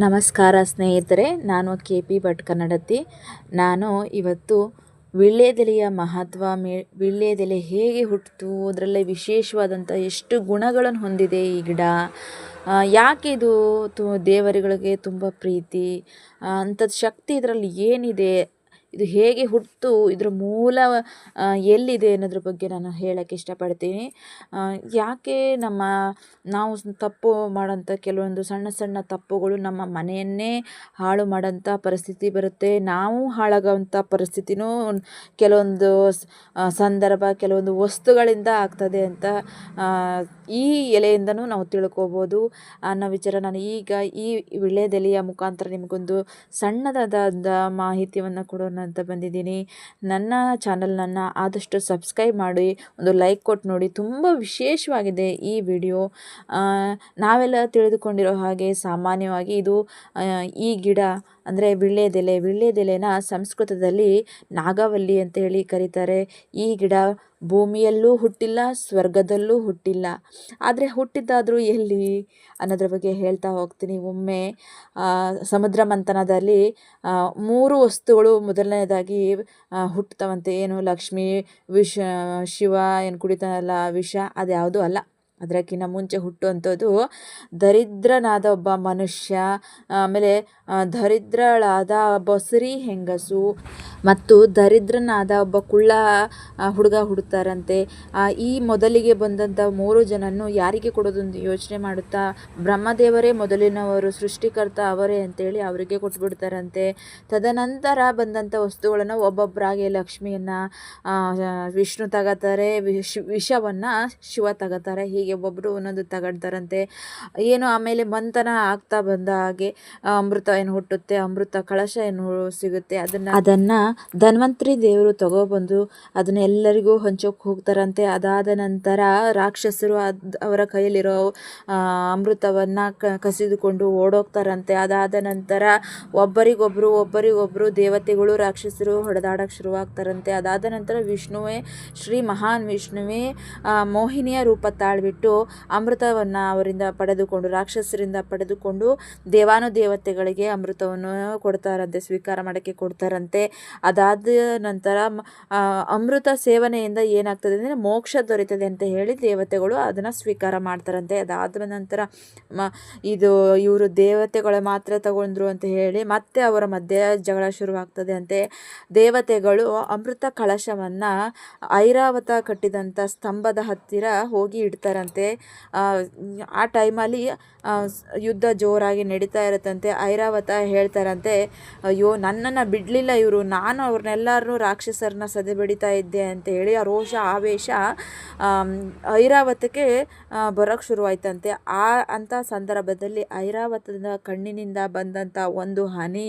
ನಮಸ್ಕಾರ ಸ್ನೇಹಿತರೆ, ನಾನು KP ಭಟ್ ಕನ್ನಡತಿ. ನಾನು ಇವತ್ತು ವೀಳ್ಯದೆಲೆಯ ಮಹತ್ವ, ವೀಳ್ಯದೆಲೆ ಹೇಗೆ ಹುಟ್ಟಿತು, ಅದರಲ್ಲೇ ವಿಶೇಷವಾದಂಥ ಎಷ್ಟು ಗುಣಗಳನ್ನು ಹೊಂದಿದೆ ಈ ಗಿಡ, ಯಾಕೆ ಇದು ದೇವರುಗಳಿಗೆ ತುಂಬ ಪ್ರೀತಿ, ಅಂಥದ್ದು ಶಕ್ತಿ ಇದರಲ್ಲಿ ಏನಿದೆ, ಇದು ಹೇಗೆ ಹುಟ್ಟಿತು, ಇದರ ಮೂಲ ಎಲ್ಲಿದೆ ಅನ್ನೋದ್ರ ಬಗ್ಗೆ ನಾನು ಹೇಳೋಕ್ಕೆ ಇಷ್ಟಪಡ್ತೀನಿ. ಯಾಕೆ ನಾವು ತಪ್ಪು ಮಾಡೋಂಥ ಕೆಲವೊಂದು ಸಣ್ಣ ಸಣ್ಣ ತಪ್ಪುಗಳು ನಮ್ಮ ಮನೆಯನ್ನೇ ಹಾಳು ಮಾಡೋಂಥ ಪರಿಸ್ಥಿತಿ ಬರುತ್ತೆ. ನಾವು ಹಾಳಾಗೋವಂಥ ಪರಿಸ್ಥಿತಿನೂ ಕೆಲವೊಂದು ಸಂದರ್ಭ, ಕೆಲವೊಂದು ವಸ್ತುಗಳಿಂದ ಆಗ್ತದೆ ಅಂತ ಈ ಎಲೆಯಿಂದನೂ ನಾವು ತಿಳ್ಕೊಬೋದು ಅನ್ನೋ ವಿಚಾರ ನಾನು ಈಗ ಈ ವೀಳ್ಯದೆಲೆಯ ಮುಖಾಂತರ ನಿಮಗೊಂದು ಸಣ್ಣದಾದ ಮಾಹಿತಿಯನ್ನು ಕೊಡೋಣ ಅಂತ ಬಂದಿದ್ದೀನಿ. ನನ್ನ ಚಾನಲ್ನನ್ನು ಆದಷ್ಟು ಸಬ್ಸ್ಕ್ರೈಬ್ ಮಾಡಿ, ಒಂದು ಲೈಕ್ ಕೊಟ್ಟು ನೋಡಿ. ತುಂಬ ವಿಶೇಷವಾಗಿದೆ ಈ ವಿಡಿಯೋ. ನಾವೆಲ್ಲ ತಿಳಿದುಕೊಂಡಿರೋ ಹಾಗೆ ಸಾಮಾನ್ಯವಾಗಿ ಇದು ಈ ಗಿಡ ಅಂದರೆ ವೀಳ್ಯದೆಲೆನ ಸಂಸ್ಕೃತದಲ್ಲಿ ನಾಗವಲ್ಲಿ ಅಂತ ಹೇಳಿ ಕರೀತಾರೆ. ಈ ಗಿಡ ಭೂಮಿಯಲ್ಲೂ ಹುಟ್ಟಿಲ್ಲ, ಸ್ವರ್ಗದಲ್ಲೂ ಹುಟ್ಟಿಲ್ಲ. ಆದರೆ ಹುಟ್ಟಿದ್ದಾದರೂ ಎಲ್ಲಿ ಅನ್ನೋದ್ರ ಬಗ್ಗೆ ಹೇಳ್ತಾ ಹೋಗ್ತೀನಿ. ಒಮ್ಮೆ ಸಮುದ್ರ ಮಂಥನದಲ್ಲಿ 3 ವಸ್ತುಗಳು ಮೊದಲನೇದಾಗಿ ಹುಟ್ಟುತ್ತವಂತೆ. ಏನು, ಲಕ್ಷ್ಮಿ, ಶಿವ ಏನು ಕುಡಿತಾನಲ್ಲ ವಿಷ, ಅದ್ಯಾವುದೂ ಅಲ್ಲ. ಅದಕ್ಕಿಂತ ಮುಂಚೆ ಹುಟ್ಟುವಂಥದ್ದು ದರಿದ್ರನಾದ ಒಬ್ಬ ಮನುಷ್ಯ, ಆಮೇಲೆ ದರಿದ್ರಳಾದ ಒಬ್ಬ ಸ್ತ್ರೀ ಹೆಂಗಸು ಮತ್ತು ದರಿದ್ರನಾದ ಒಬ್ಬ ಕುಳ್ಳ ಹುಡುಗ ಹುಡುಕ್ತಾರಂತೆ. ಈ ಮೊದಲಿಗೆ ಬಂದಂಥ 3 ಜನನ್ನು ಯಾರಿಗೆ ಕೊಡೋದೊಂದು ಯೋಚನೆ ಮಾಡುತ್ತಾ ಬ್ರಹ್ಮದೇವರೇ ಮೊದಲಿನವರು, ಸೃಷ್ಟಿಕರ್ತ ಅವರೇ ಅಂತೇಳಿ ಅವರಿಗೆ ಕೊಟ್ಬಿಡ್ತಾರಂತೆ. ತದನಂತರ ಬಂದಂಥ ವಸ್ತುಗಳನ್ನು ಒಬ್ಬೊಬ್ಬರಾಗಿ ಲಕ್ಷ್ಮಿಯನ್ನು ವಿಷ್ಣು ತಗೋತಾರೆ, ವಿಷವನ್ನು ಶಿವ ತಗೋತಾರೆ. ಹೀಗೆ ಒಬ್ಬೊಬ್ಬರು ಒಂದೊಂದು ತಗೊಳ್ತಾರಂತೆ. ಏನು ಆಮೇಲೆ ಮಂಥನ ಆಗ್ತಾ ಬಂದ ಹಾಗೆ ಅಮೃತ ಏನು ಹುಟ್ಟುತ್ತೆ, ಅಮೃತ ಕಳಶ ಏನು ಸಿಗುತ್ತೆ. ಅದನ್ನು ಧನ್ವಂತರಿ ದೇವರು ತಗೊಬಂದು ಅದನ್ನ ಎಲ್ಲರಿಗೂ ಹಂಚೋಕೆ ಹೋಗ್ತಾರಂತೆ. ಅದಾದ ನಂತರ ರಾಕ್ಷಸರು ಅವರ ಕೈಯಲ್ಲಿರೋ ಅಮೃತವನ್ನು ಕಸಿದುಕೊಂಡು ಓಡೋಗ್ತಾರಂತೆ. ಅದಾದ ನಂತರ ಒಬ್ಬರಿಗೊಬ್ಬರು ದೇವತೆಗಳು ರಾಕ್ಷಸರು ಹೊಡೆದಾಡಕ್ಕೆ ಶುರುವಾಗ್ತಾರಂತೆ. ಅದಾದ ನಂತರ ಶ್ರೀ ಮಹಾನ್ ವಿಷ್ಣುವೇ ಮೋಹಿನಿಯ ರೂಪ ತಾಳ್ಬಿಟ್ಟು ಅಮೃತವನ್ನು ಅವರಿಂದ ಪಡೆದುಕೊಂಡು, ರಾಕ್ಷಸರಿಂದ ಪಡೆದುಕೊಂಡು ದೇವಾನುದೇವತೆಗಳಿಗೆ ಅಮೃತವನ್ನು ಕೊಡ್ತಾರಂತೆ, ಸ್ವೀಕಾರ ಮಾಡೋಕ್ಕೆ ಕೊಡ್ತಾರಂತೆ. ಅದಾದ ನಂತರ ಅಮೃತ ಸೇವನೆಯಿಂದ ಏನಾಗ್ತದೆ ಅಂದರೆ ಮೋಕ್ಷ ದೊರೀತದೆ ಅಂತ ಹೇಳಿ ದೇವತೆಗಳು ಅದನ್ನು ಸ್ವೀಕಾರ ಮಾಡ್ತಾರಂತೆ. ಅದಾದ ನಂತರ ಇವರು ದೇವತೆಗಳು ಮಾತ್ರ ತಗೊಂಡ್ರು ಅಂತ ಹೇಳಿ ಮತ್ತೆ ಅವರ ಮಧ್ಯೆ ಜಗಳ ಶುರುವಾಗ್ತದೆ ಅಂತೆ. ದೇವತೆಗಳು ಅಮೃತ ಕಳಶವನ್ನು ಐರಾವತ ಕಟ್ಟಿದಂಥ ಸ್ತಂಭದ ಹತ್ತಿರ ಹೋಗಿ ಇಡ್ತಾರಂತೆ. ಆ ಟೈಮಲ್ಲಿ ಯುದ್ಧ ಜೋರಾಗಿ ನಡೀತಾ ಇರುತ್ತಂತೆ. ಐರಾವತ ಹೇಳ್ತಾರಂತೆ, ಅಯ್ಯೋ ನನ್ನನ್ನು ಬಿಡಲಿಲ್ಲ ಇವರು, ನಾನು ಅವ್ರನ್ನೆಲ್ಲರನ್ನೂ ರಾಕ್ಷಸರನ್ನ ಸದೆಬಡಿತಾ ಇದ್ದೆ ಅಂತ ಹೇಳಿ ಆ ರೋಷ ಆವೇಶ ಐರಾವತಕ್ಕೆ ಬರೋಕ್ಕೆ ಶುರುವಾಯ್ತಂತೆ. ಅಂಥ ಸಂದರ್ಭದಲ್ಲಿ ಐರಾವತದ ಕಣ್ಣಿನಿಂದ ಬಂದಂಥ ಒಂದು ಹನಿ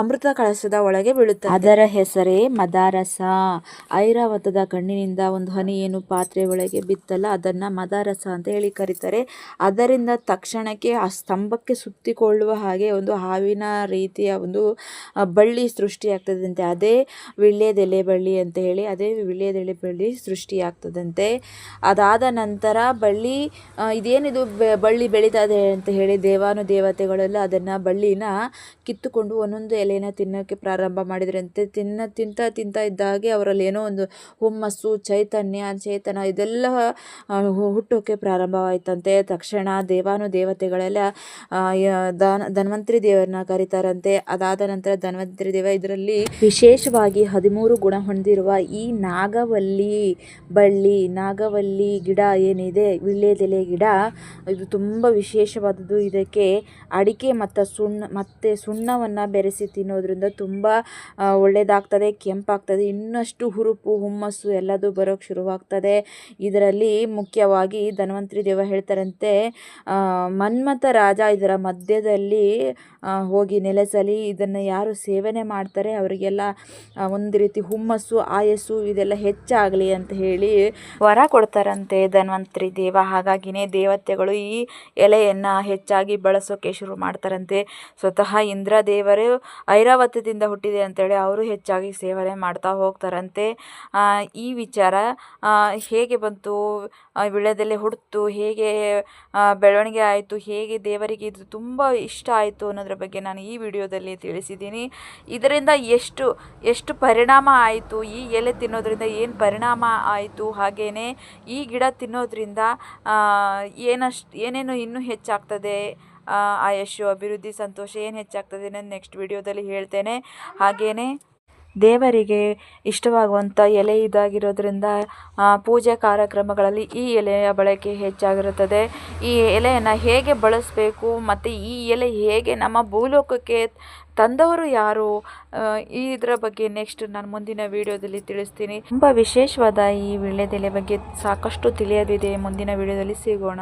ಅಮೃತ ಕಳಶದ ಒಳಗೆ ಬೀಳುತ್ತೆ. ಅದರ ಹೆಸರೇ ಮದಾರಸ. ಐರಾವತದ ಕಣ್ಣಿನಿಂದ ಒಂದು ಹನಿ ಏನು ಪಾತ್ರೆ ಒಳಗೆ ಬಿತ್ತಲ್ಲ, ಅದನ್ನು ಮದಾರಸ ಅಂತ ಹೇಳಿ ಕರೀತಾರೆ. ಅದರಿಂದ ತಕ್ಷಣಕ್ಕೆ ಆ ಸ್ತಂಭಕ್ಕೆ ಸುತ್ತಿಕೊಳ್ಳುವ ಹಾಗೆ ಒಂದು ಹಾವಿನ ರೀತಿಯ ಒಂದು ಬಳ್ಳಿ ಸೃಷ್ಟಿಯಾಗ್ತದಂತೆ. ಅದೇ ವೀಳ್ಯದೆಲೆ ಬಳ್ಳಿ ಅಂತ ಹೇಳಿ, ಅದೇ ವೀಳ್ಯದೆಲೆ ಬಳ್ಳಿ ಸೃಷ್ಟಿಯಾಗ್ತದಂತೆ. ಅದಾದ ನಂತರ ಇದೇನಿದು ಬಳ್ಳಿ ಬೆಳೀತಾ ಇದೆ ಅಂತ ಹೇಳಿ ದೇವಾನುದೇವತೆಗಳೆಲ್ಲ ಅದನ್ನು ಬಳ್ಳಿನ ಕಿತ್ತುಕೊಂಡು ಒಂದೊಂದು ಎಲೆನ ತಿನ್ನೋಕ್ಕೆ ಪ್ರಾರಂಭ ಮಾಡಿದ್ರಂತೆ. ತಿಂತಾ ಇದ್ದಾಗೆ ಅವರಲ್ಲಿ ಏನೋ ಒಂದು ಹುಮ್ಮಸ್ಸು, ಚೇತನ ಇದೆಲ್ಲ ಹುಟ್ಟೋಕ್ಕೆ ಪ್ರಾರಂಭವಾಯ್ತಂತೆ. ತಕ್ಷಣ ದೇವಾನುದೇವತೆಗಳೆಲ್ಲ ಧನ್ವಂತರಿ ದೇವರನ್ನ ಕರೀತಾರಂತೆ. ಅದಾದ ನಂತರ ಧನ್ವಂತರಿ ದೇವ ಇದರಲ್ಲಿ ವಿಶೇಷವಾಗಿ 13 ಗುಣ ಹೊಂದಿರುವ ಈ ನಾಗವಲ್ಲಿ ಗಿಡ ಏನಿದೆ, ವೀಳ್ಯದೆಲೆ ಗಿಡ, ಇದು ತುಂಬ ವಿಶೇಷವಾದದ್ದು. ಇದಕ್ಕೆ ಅಡಿಕೆ ಮತ್ತು ಸುಣ್ಣವನ್ನು ಬೆರೆಸಿ ತಿನ್ನೋದ್ರಿಂದ ತುಂಬ ಒಳ್ಳೆಯದಾಗ್ತದೆ, ಕೆಂಪಾಗ್ತದೆ, ಇನ್ನಷ್ಟು ಹುರುಪು, ಹುಮ್ಮಸ್ಸು ಎಲ್ಲದೂ ಬರೋಕ್ಕೆ ಶುರುವಾಗ್ತದೆ. ಇದರಲ್ಲಿ ಮುಖ್ಯವಾಗಿ ಧನ್ವಂತರಿ ದೇವ ಹೇಳ್ತಾರಂತೆ, ಮನ್ಮಥ ರಾಜ ಇದರ ಮಧ್ಯದಲ್ಲಿ ಹೋಗಿ ನೆಲೆಸಲಿ. ಇದನ್ನು ಯಾರು ಸೇವನೆ ಮಾಡ್ತಾರೆ ಅವರಿಗೆಲ್ಲ ಒಂದು ರೀತಿ ಹುಮ್ಮಸ್ಸು, ಆಯಸ್ಸು ಇದೆಲ್ಲ ಹೆಚ್ಚಾಗಲಿ ಅಂತ ಹೇಳಿ ವರ ಕೊಡ್ತಾರಂತೆ ಧನ್ವಂತರಿ ದೇವ. ಹಾಗಾಗಿನೇ ದೇವತೆಗಳು ಈ ಎಲೆಯನ್ನು ಹೆಚ್ಚಾಗಿ ಬಳಸೋಕೆ ಶುರು ಮಾಡ್ತಾರಂತೆ. ಸ್ವತಃ ಇಂದ್ರ ದೇವರು ಐರಾವತದಿಂದ ಹುಟ್ಟಿದೆ ಅಂತೇಳಿ ಅವರು ಹೆಚ್ಚಾಗಿ ಸೇವನೆ ಮಾಡ್ತಾ ಹೋಗ್ತಾರಂತೆ. ಈ ವಿಚಾರ ಹೇಗೆ ಬಂತು, ವೀಳ್ಯದೆಲೆ ಹುಟ್ಟಿತು, ಹೇಗೆ ಬೆಳವಣಿಗೆ ಆಯಿತು, ಹೇಗೆ ದೇವರಿಗೆ ಇದು ತುಂಬ ಇಷ್ಟ ಆಯಿತು ಅನ್ನೋದ್ರ ಬಗ್ಗೆ ನಾನು ಈ ವಿಡಿಯೋದಲ್ಲಿ ತಿಳಿಸಿದ್ದೀನಿ. ಇದರಿಂದ ಎಷ್ಟು ಪರಿಣಾಮ ಆಯಿತು, ಈ ಎಲೆ ತಿನ್ನೋದ್ರಿಂದ ಏನು ಪರಿಣಾಮ ಆಯಿತು, ಹಾಗೆಯೇ ಈ ಗಿಡ ತಿನ್ನೋದ್ರಿಂದ ಏನೇನು ಇನ್ನೂ ಹೆಚ್ಚಾಗ್ತದೆ, ಆಯಸ್ಸು, ಅಭಿವೃದ್ಧಿ, ಸಂತೋಷ ಏನು ಹೆಚ್ಚಾಗ್ತದೆ ನಾನು ನೆಕ್ಸ್ಟ್ ವಿಡಿಯೋದಲ್ಲಿ ಹೇಳ್ತೇನೆ. ಹಾಗೆಯೇ ದೇವರಿಗೆ ಇಷ್ಟವಾಗುವಂಥ ಎಲೆ ಇದಾಗಿರೋದ್ರಿಂದ ಪೂಜೆ ಕಾರ್ಯಕ್ರಮಗಳಲ್ಲಿ ಈ ಎಲೆಯ ಬಳಕೆ ಹೆಚ್ಚಾಗಿರುತ್ತದೆ. ಈ ಎಲೆಯನ್ನು ಹೇಗೆ ಬಳಸಬೇಕು ಮತ್ತು ಈ ಎಲೆ ಹೇಗೆ ನಮ್ಮ ಭೂಲೋಕಕ್ಕೆ ತಂದವರು ಯಾರು, ಇದರ ಬಗ್ಗೆ ನೆಕ್ಸ್ಟ್ ನಾನು ಮುಂದಿನ ವಿಡಿಯೋದಲ್ಲಿ ತಿಳಿಸ್ತೀನಿ. ತುಂಬ ವಿಶೇಷವಾದ ಈ ವೀಳ್ಯದೆಲೆ ಬಗ್ಗೆ ಸಾಕಷ್ಟು ತಿಳಿಯೋದಿದೆ. ಮುಂದಿನ ವಿಡಿಯೋದಲ್ಲಿ ಸಿಗೋಣ.